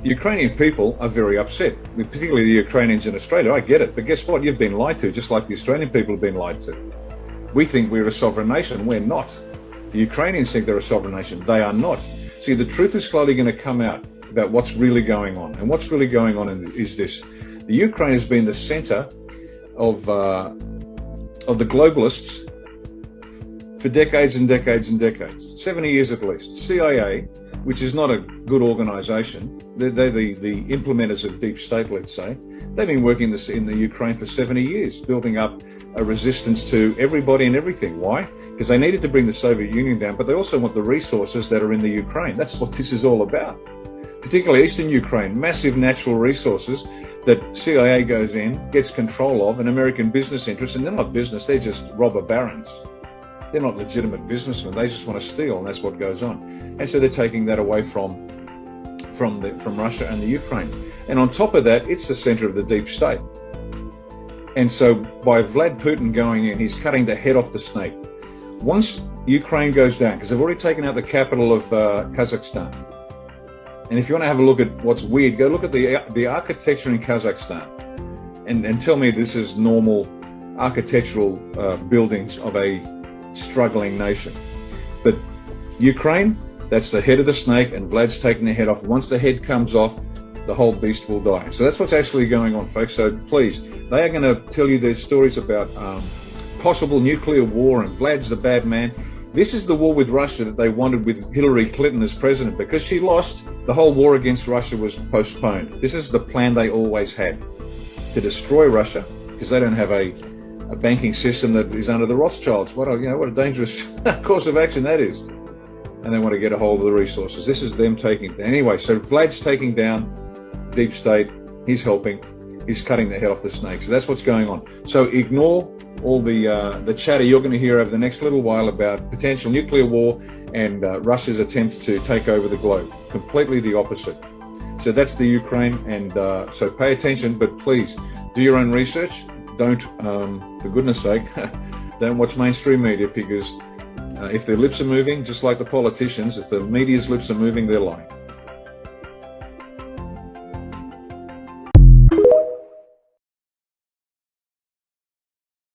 The Ukrainian people are very upset, particularly the Ukrainians in Australia. I get it, but guess what? You've been lied to, just like the Australian people have been lied to. We think we're a sovereign nation. We're not. The Ukrainians think they're a sovereign nation. They are not. See, the truth is slowly going to come out about what's really going on. And what's really going on is this. The Ukraine has been the center of the globalists for decades and decades and decades. 70 years at least. CIA, which is not a good organization, they're the implementers of deep state, let's say. They've been working in the Ukraine for 70 years, building up a resistance to everybody and everything. Why? Because they needed to bring the Soviet Union down, but they also want the resources that are in the Ukraine. That's what this is all about. Particularly Eastern Ukraine, massive natural resources that CIA goes in, gets control of, and American business interests, and they're not business, they're just robber barons. They're not legitimate businessmen, they just want to steal, and that's what goes on. And so they're taking that away from Russia and the Ukraine. And on top of that, it's the center of the deep state. And so by Vlad Putin going in, he's cutting the head off the snake. Once Ukraine goes down, because they've already taken out the capital of Kazakhstan. And if you want to have a look at what's weird, go look at the architecture in Kazakhstan and tell me this is normal architectural buildings of a struggling nation. But Ukraine, that's the head of the snake, and Vlad's taking the head off. Once the head comes off, the whole beast will die. So that's what's actually going on, folks. So please, they are going to tell you their stories about possible nuclear war, and Vlad's the bad man. This is the war with Russia that they wanted with Hillary Clinton as president. Because she lost, the whole war against Russia was postponed. This is the plan they always had, to destroy Russia, because they don't have a banking system that is under the Rothschilds. What a dangerous course of action that is. And they want to get a hold of the resources. This is them taking it. Anyway, so Vlad's taking down deep state. He's helping. He's cutting the head off the snake. So that's what's going on. So ignore all the chatter you're going to hear over the next little while about potential nuclear war and Russia's attempt to take over the globe. Completely the opposite. So that's the Ukraine, and so pay attention, but please do your own research. Don't, for goodness sake, don't watch mainstream media, because if their lips are moving, just like the politicians, if the media's lips are moving, they're lying.